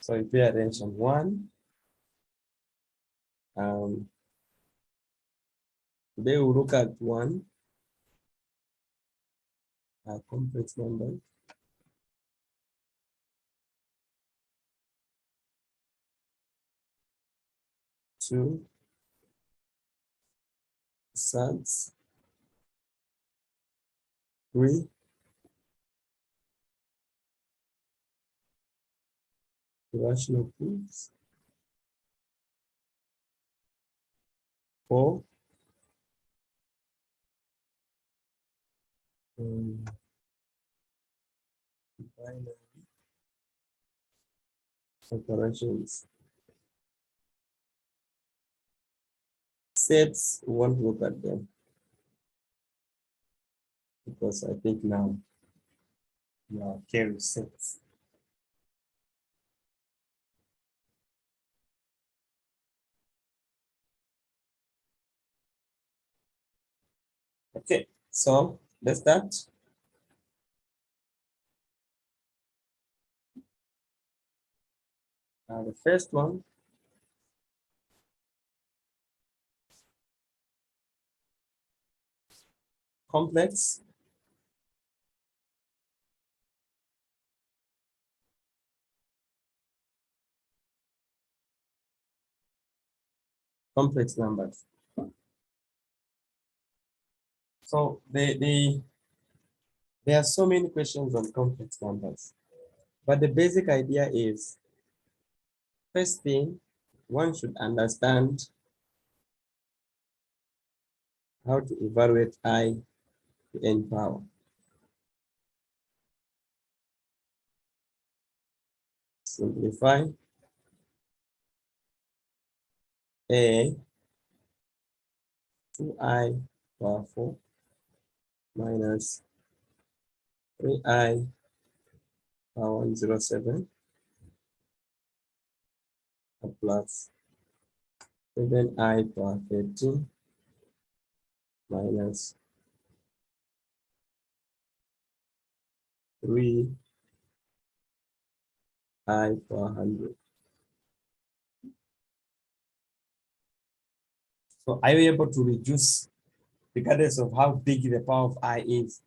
So you pay attention. 1. Today we'll look at 1. Complex numbers. 2. Sets. 3. Irrational proofs. 4. Binary operations. Sets, we won't look at them because I think now you are okay with sets. Okay, so let's start. The first one, complex. Complex numbers. So there are so many questions on complex numbers, but the basic idea is, first thing, one should understand how to evaluate I to n power. Simplify a 2i power 4 minus 3i power 107 plus 7i power 13 minus 3i power 100. So are you able to reduce regardless of how big the power of I is?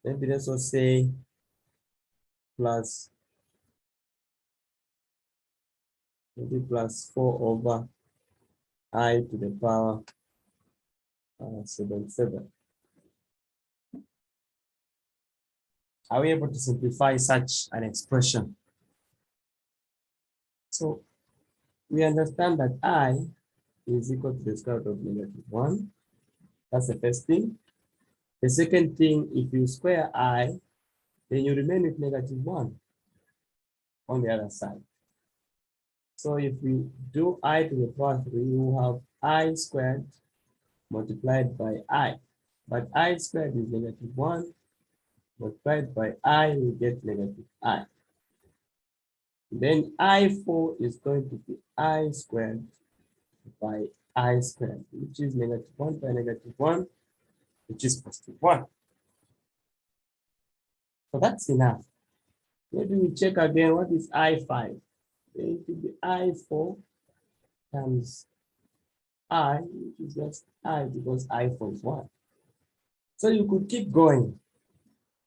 Maybe let's also say plus, maybe plus 4 over I to the power 77. Are we able to simplify such an expression? So we understand that I is equal to the square root of -1. That's the first thing. The second thing, if you square I, then you remain with -1 on the other side. So if we do I to the power 3, we will have I squared multiplied by I. But I squared is -1 multiplied by I, we get -I. Then I4 is going to be I squared by I squared, which is -1 by -1, which is +1. So that's enough. Maybe we check again, what is I5? It will be I4 times I, which is just I, because I4 is 1. So you could keep going.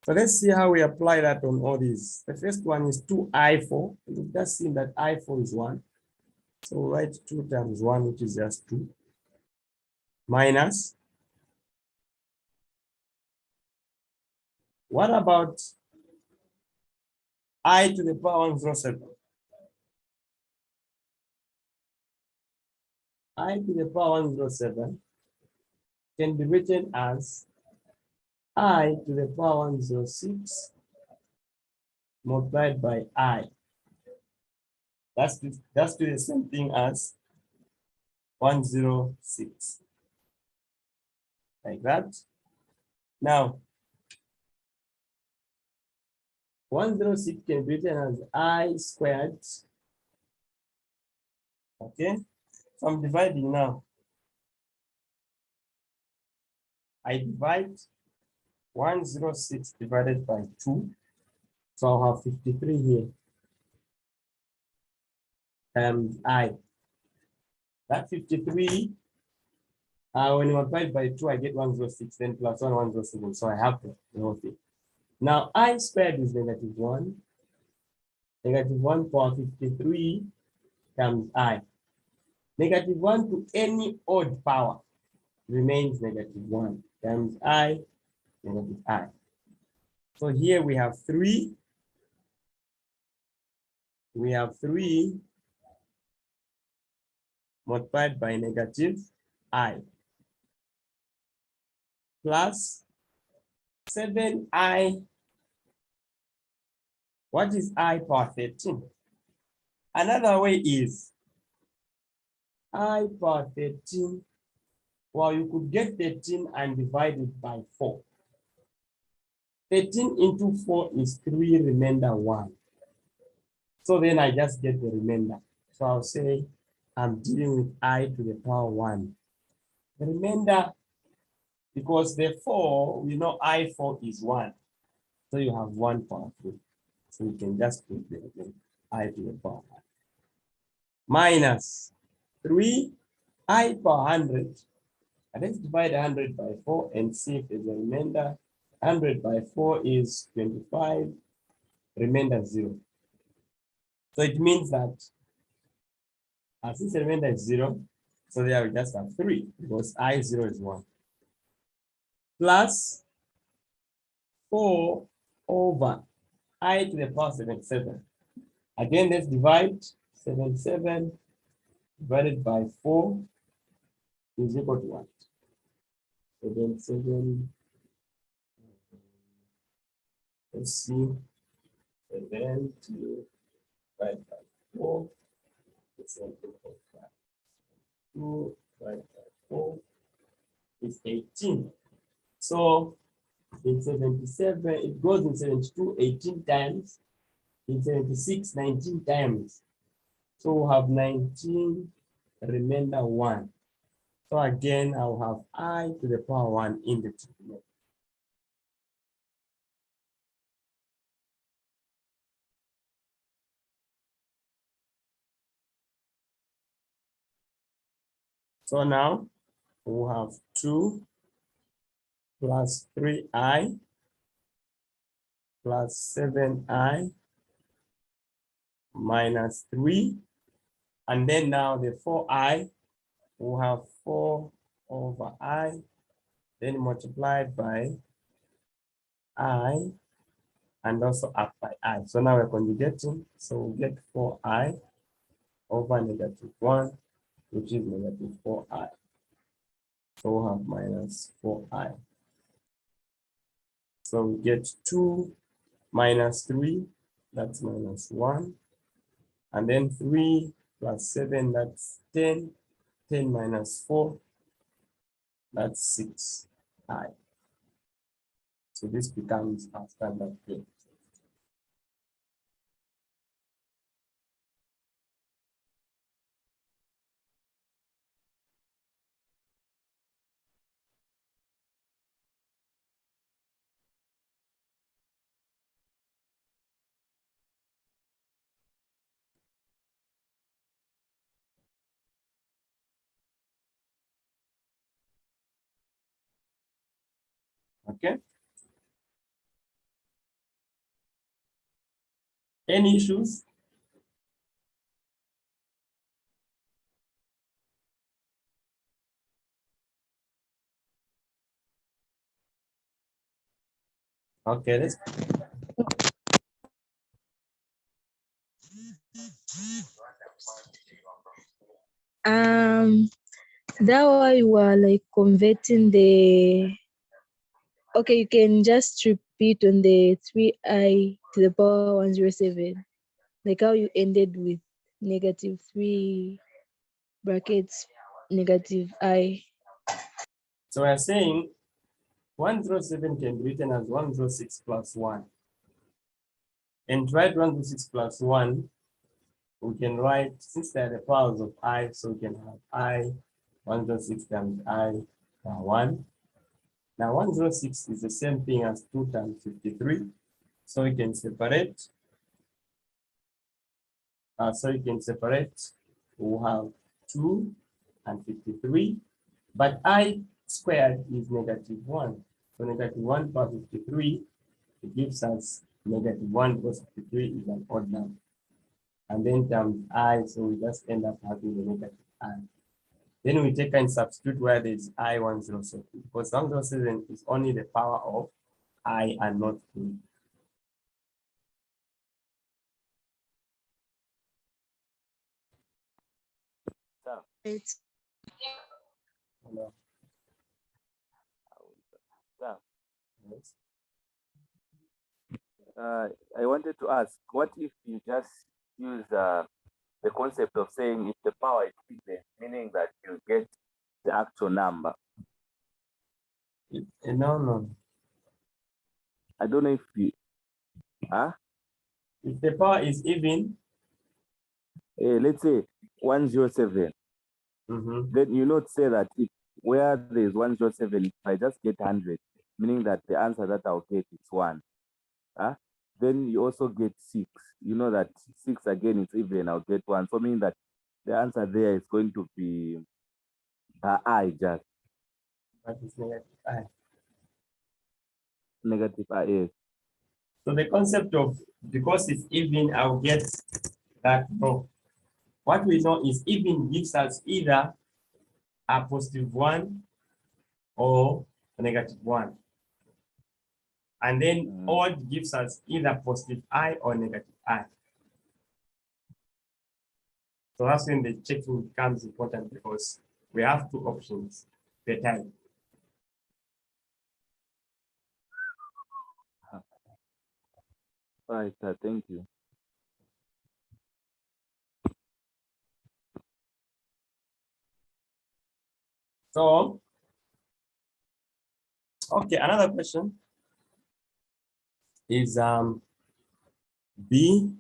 So let's see how we apply that on all these. The first one is 2I4. We've just seen that I4 is 1. So write 2 times 1, which is just 2. Minus. What about I to the power 107? I to the power 107 can be written as I to the power 106 multiplied by I. That's the same thing as 106. Like that. Now, 106 can be written as I squared. Okay, so I'm dividing now. I divide 106 divided by 2. So I'll have 53 here. times I. That 53, when you multiply it by 2, I get 106, then plus 1, 107. So I have the whole thing. Now, I squared is negative 1. Negative 1 power 53 times I. Negative 1 to any odd power remains negative 1 times I, negative I. So here we have 3. We have 3 multiplied by negative I plus 7I. What is I power 13? Another way is I power 13. Well, you could get 13 and divide it by 4. 13 into 4 is 3, remainder 1. So then I just get the remainder. So I'll say I'm dealing with I to the power 1. The remainder, because the 4, we know I4 is 1. So you have 1 power 3. So you can just put the I to the power 1. Minus 3 I power 100. And let's divide 100 by 4 and see if there's a remainder. 100 by 4 is 25, remainder 0. So it means that since the remainder is 0, so there we just have 3 because I0 is 1. Plus 4 over I to the power 77. Again, let's divide 77 divided by 4 is equal to what? 7. Let's see. 7 divided by 4 is 7.5. 2 divided by 4 is 18. So in 77, it goes in 72 18 times. In 76, 19 times. So we'll have 19, remainder 1. So again, I'll have I to the power 1 in the trigonometry. So now we'll have 2 plus 3I plus 7I minus 3. And then now the 4I, we'll have 4 over I, then multiplied by I, and also up by I. So now we're conjugating. So we get 4I over negative 1, which is negative 4I. So we'll have minus 4I. So we get 2 minus 3, that's minus 1. And then 3 plus 7, that's 10. 10 minus 4, that's 6I. So this becomes our standard plane. Okay. Any issues? Okay, let's. That why you are like converting the. Okay, you can just repeat on the 3I to the power 107, like how you ended with negative 3 brackets negative I. So we're saying 107 can be written as 106 plus 1. And to write 106 plus 1, we can write, since they're the powers of I, so we can have I 106 times I 1. Now 106 is the same thing as 2 times 53. So we can separate So you can separate. We have 2 and 53, but I squared is -1. So -1 plus 53, it gives us -1 plus 53 is an odd number. And then times I, so we just end up having the negative I. Then we take and substitute where there's I107, because 107 is only the power of I and not 3. It's Hello. Yes. I wanted to ask, what if you just use the concept of saying if the power is even, meaning that you get the actual number? No. I don't know if you, huh? If the power is even, Let's say 107, then you not say that if where there's 107, if I just get 100, meaning that the answer that I'll get is 1. Huh? Then you also get 6. You know that 6 again is even, I'll get 1. So meaning that the answer there is going to be I just. that is negative I. Negative I, yes. So the concept of, because it's even, I'll get that no. What we know is even gives us either a +1 or a -1. And then odd gives us either +I or -I. So that's when the checking becomes important, because we have 2 options per time. Right, thank you. So, okay, another question is B.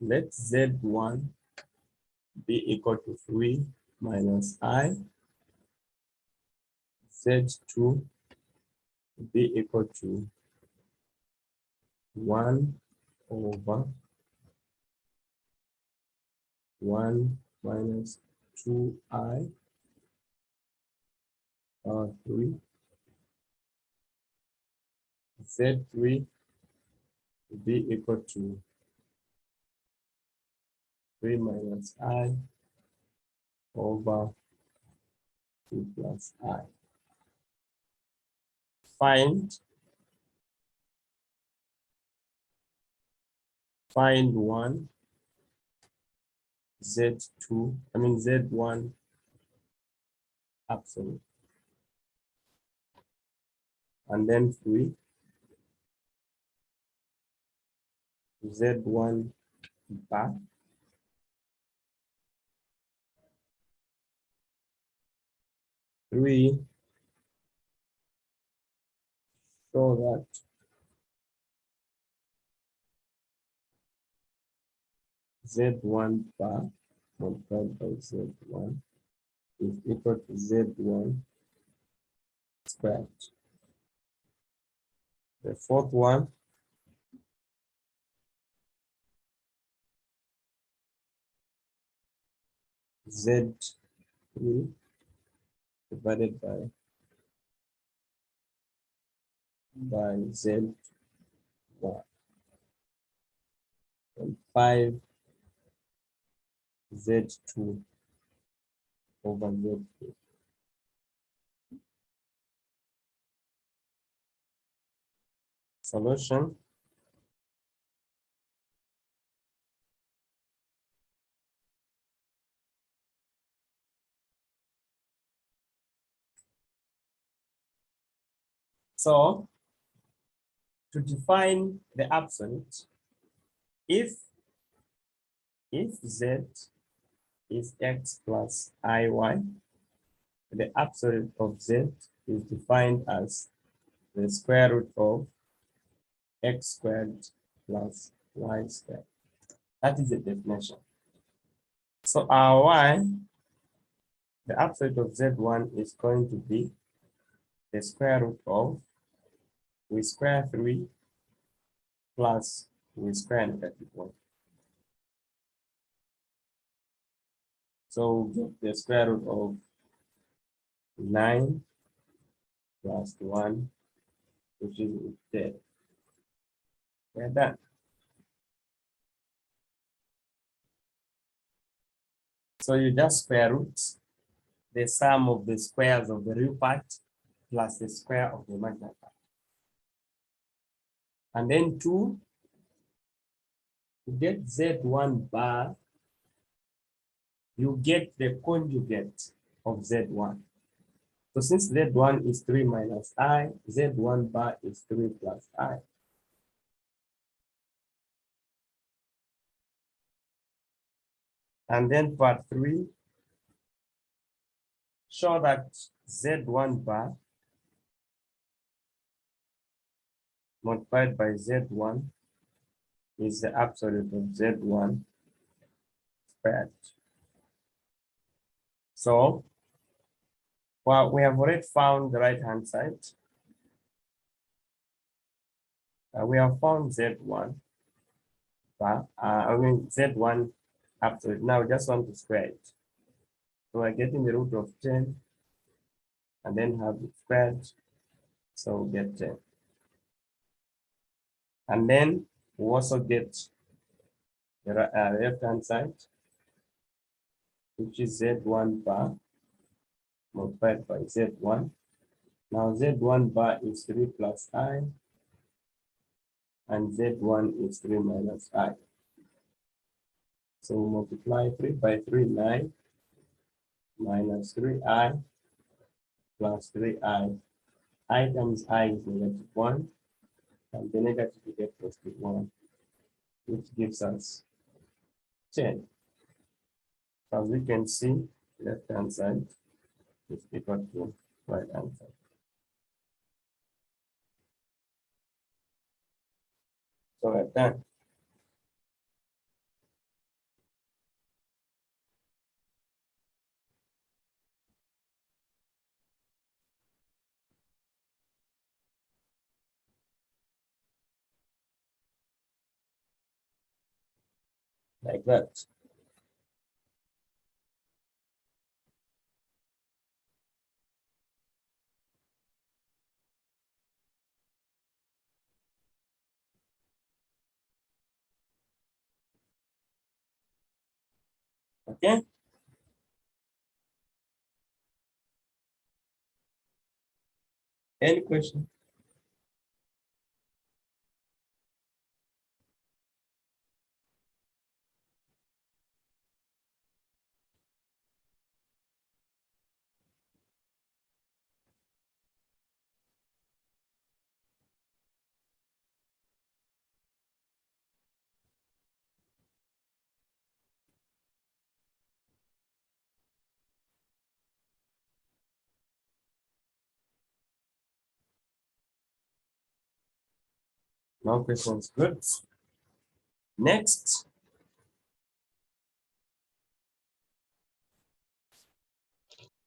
Let Z1 be equal to 3 minus I. Z2 be equal to 1 over 1 minus 2I power 3. Z3 be equal to 3 minus I over 2 plus I. Find 1 Z2, Z1 absolute. And then 3 Z1 back. 3 so that Z1 bar multiplied by Z1 is equal to Z1 squared. The fourth one, Z3 divided by Z1, and 5 Z2 over Z3. Solution. So to define the absolute, if Z is X plus IY, the absolute of Z is defined as the square root of X squared plus Y squared. That is the definition. So our Y, the absolute of Z1 is going to be the square root of we square 3 plus we square -1. So we get the square root of 9 plus 1, which is 10. We're done. So you just square root the sum of the squares of the real part plus the square of the imaginary part. And then 2, to get Z1 bar, you get the conjugate of Z1. So since Z1 is 3 minus I, Z1 bar is 3 plus I. And then part 3, show that Z1 bar multiplied by Z1 is the absolute of Z1 squared. So, well, we have already found the right-hand side. We have found Z1 bar, Z1 absolute. Now we just want to square it. So we're getting the root of 10 and then have it squared. So we get 10. And then we also get the left-hand side, which is Z1 bar multiplied by Z1. Now Z1 bar is 3 plus I, and Z1 is 3 minus I. So multiply 3 by 3, 9, minus 3I plus 3I. I times I is -1, and the negative we get +1, which gives us 10. As we can see, left-hand side is equal to right-hand side. So we're done. Like that. Okay. Any question? No questions. Good. Next.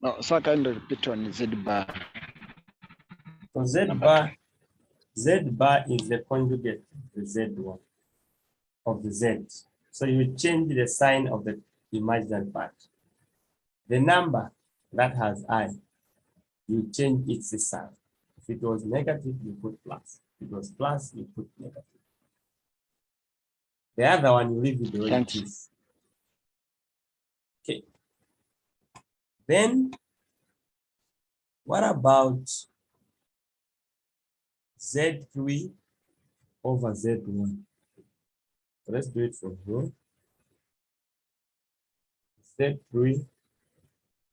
No, so kind of repeat on Z bar. So Z bar is the conjugate of the Z1 of the Z. So you change the sign of the imaginary part. The number that has I, you change its sign. If it was negative, you put plus. If it was plus, you put negative. The other one, you leave it the way it Thanks. is. Okay. Then, what about Z3 over Z1? So let's do it from here. Z3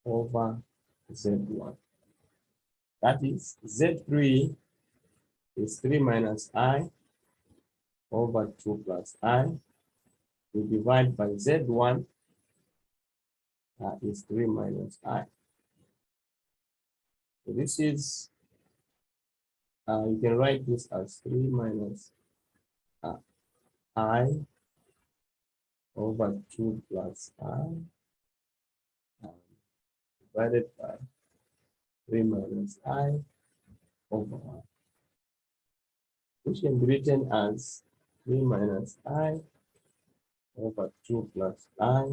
over Z1. That is Z3 is 3 minus I over 2 plus I. We divide by Z1 is 3 minus I. So this is, you can write this as 3 minus I over 2 plus I divided by 3 minus I over 1, which can be written as 3 minus I over 2 plus I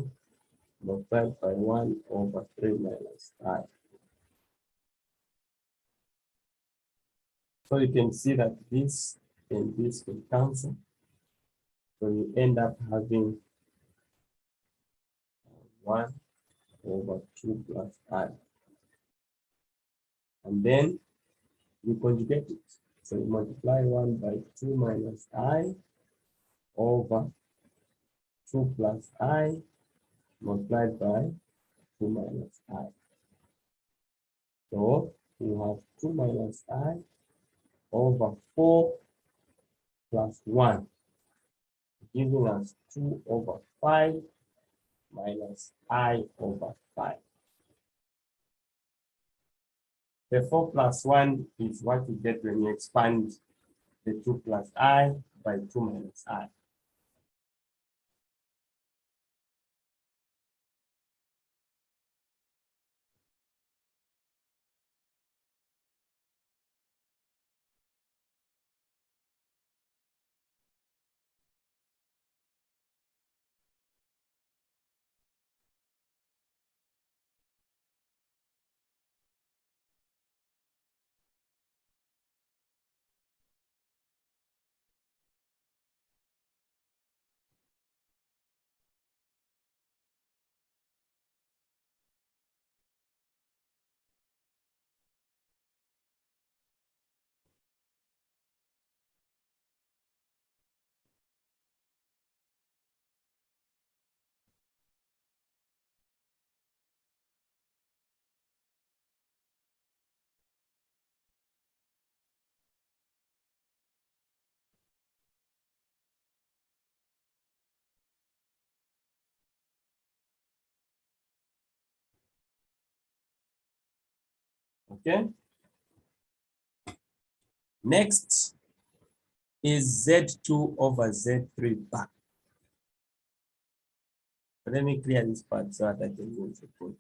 multiplied by 1 over 3 minus I. So you can see that this and this will cancel. So you end up having 1 over 2 plus I. And then you conjugate it. So you multiply 1 by 2 minus I over 2 plus I multiplied by 2 minus I. So you have 2 minus I over 4 plus 1, giving us 2 over 5 minus I over 5. The 4 plus 1 is what you get when you expand the 2 plus I by 2 minus I. Okay. Next is Z2 over Z3 back. Let me clear this part so that I can move the code.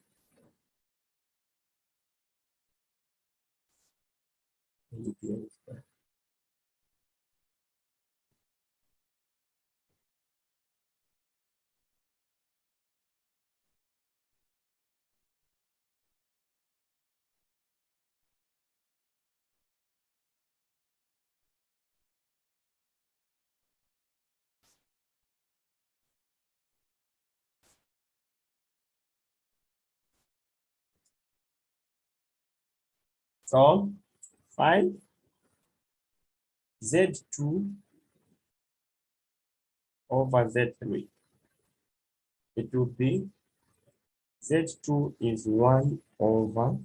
Let me clear this part. So 5 Z2 over Z3. It will be Z2 is 1 over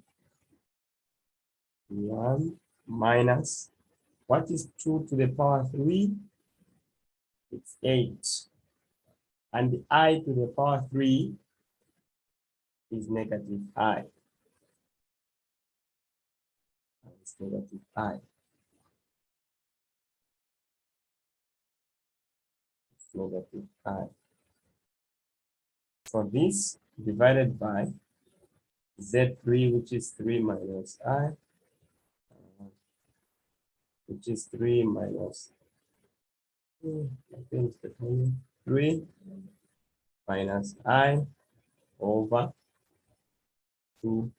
1 minus, what is 2 to the power 3? It's 8. And I to the power 3 is negative I. It's negative I. It's negative I. So this divided by Z3, which is 3 minus I, which is 3 minus, I think it's the 3 minus I over 2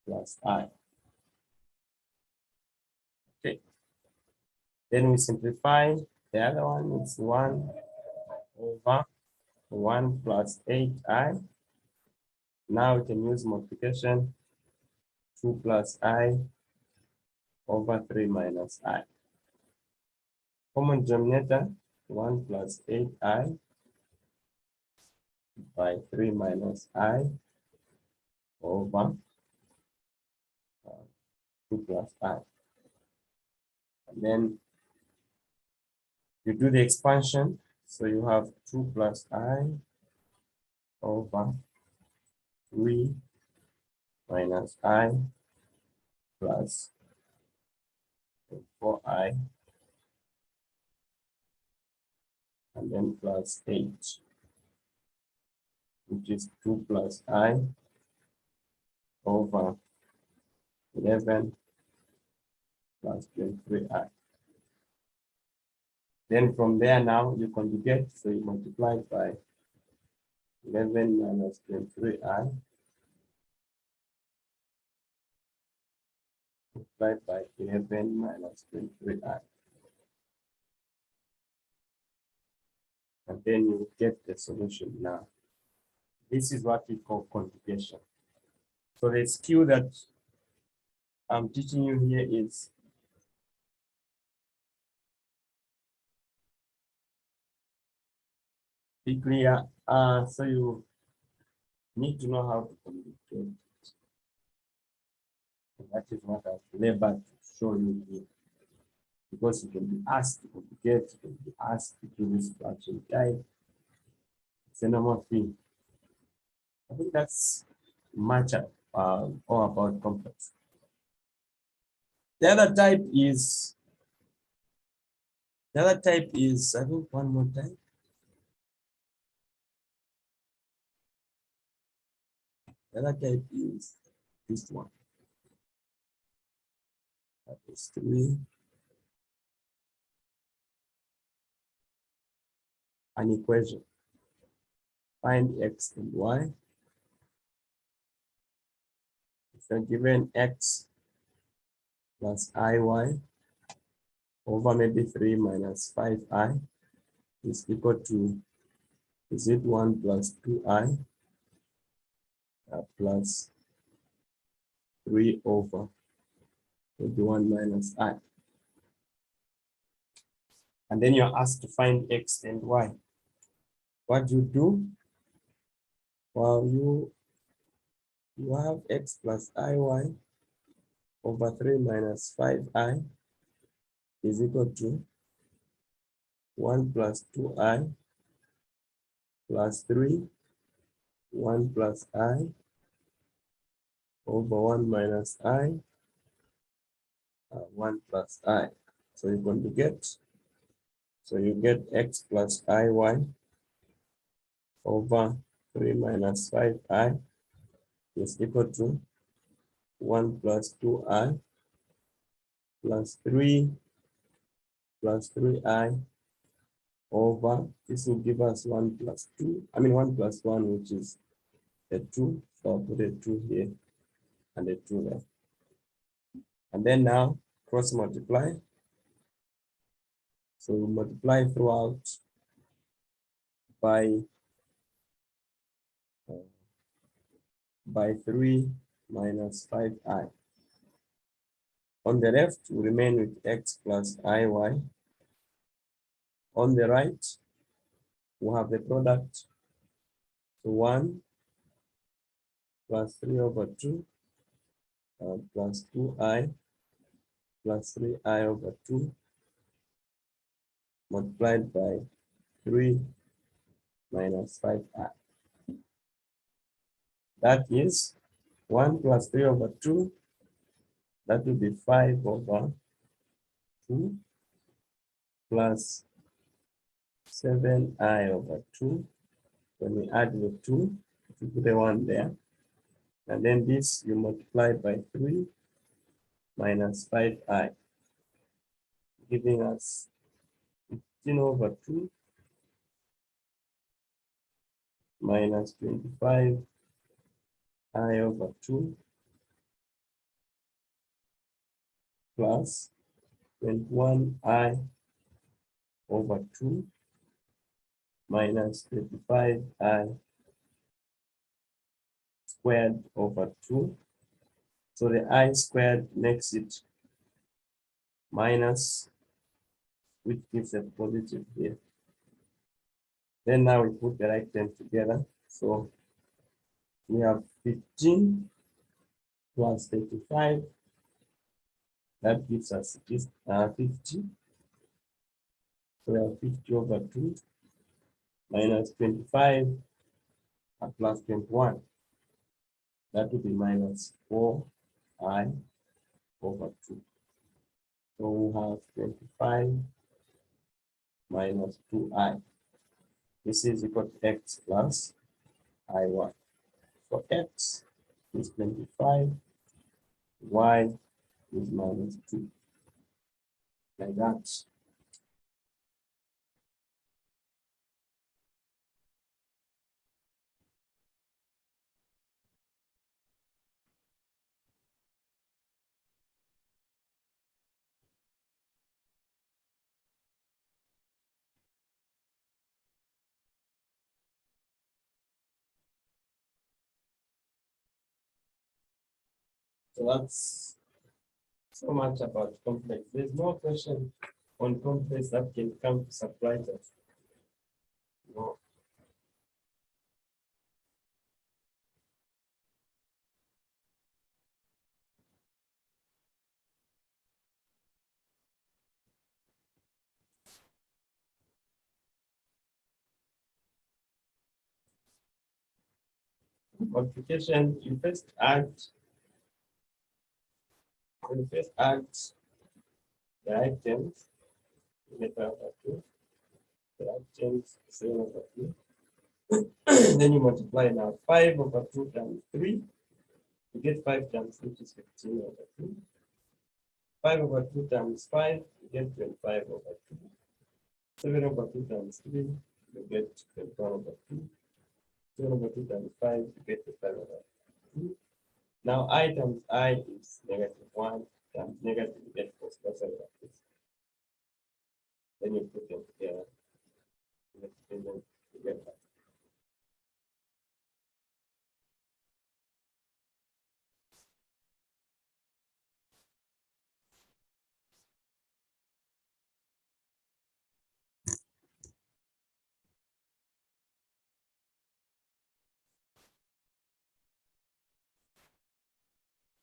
plus I. Okay. Then we simplify. The other one is 1 over 1 plus 8I. Now we can use multiplication. 2 plus I over 3 minus I. Common denominator, 1 plus 8I by 3 minus I over 2 plus I. And then you do the expansion. So you have 2 plus I over 3 minus I plus 4I and then plus 8, which is 2 plus I over 11 plus 23i. Then from there now you conjugate, so you multiply by 11 minus 23i multiplied by 11 minus 23i. And then you get the solution now. This is what we call conjugation. So the skill that I'm teaching you here is be clear. So you need to know how to communicate. And that is what I've labored to show you here. Because you can be asked to communicate, you can be asked to do this fraction type. It's a normal thing. I think that's much all about complex. The other type is, I think one more time. The other type is this one. That is 3. An equation. Find x and y. If you're given x plus iy over maybe 3 minus 5i is equal to, is it 1 plus 2i plus 3 over 21 minus I. And then you're asked to find x and y. What do you do? Well, you have x plus iy over 3 minus 5i is equal to 1 plus 2i plus 3, 1 plus I over 1 minus I, 1 plus I. So you're going to get, so you get x plus iy over 3 minus 5i is equal to 1 plus 2i plus 3 plus 3i over, this will give us 1 plus 2, 1 plus 1, which is a 2. So I'll put a 2 here and a 2 there. And then now cross multiply. So we multiply throughout by 3 minus 5i. On the left, we remain with x plus iy. On the right, we have the product. So 1 plus 3 over 2 plus 2i plus 3i over 2 multiplied by 3 minus 5i. That is 1 plus 3 over 2. That will be 5 over 2 plus 7i over 2. When we add the 2, we put a 1 there. And then this you multiply by 3 minus 5i, giving us 15 over 2 minus 25i over 2 plus 21i over 2 minus 35i squared over 2. So the I squared makes it minus, which gives a positive here. Then now we put the right term together. So we have 15 plus 35. That gives us 50. So we have 50 over 2 minus 25 plus 21. That will be minus 4i over 2. So we have 25 minus 2i. This is equal to x plus iy. So x is 25, y is minus 2. like that. So that's so much about complex. There's more question on complex that can come to surprise us. No. Multiplication, you first add the items, letter over 2, the items 7 over 2. Then you multiply now 5 over 2 times 3. You get 5 times 3, which is 15 over 2. 5 over 2 times 5, you get 25 over 2. 7 over 2 times 3, you get 21 over 2. 7 over 2 times 5, you get 5 over 2. Now I times I is -1 times negative, you get 4. So that's how it is. Then you put them together. You get that.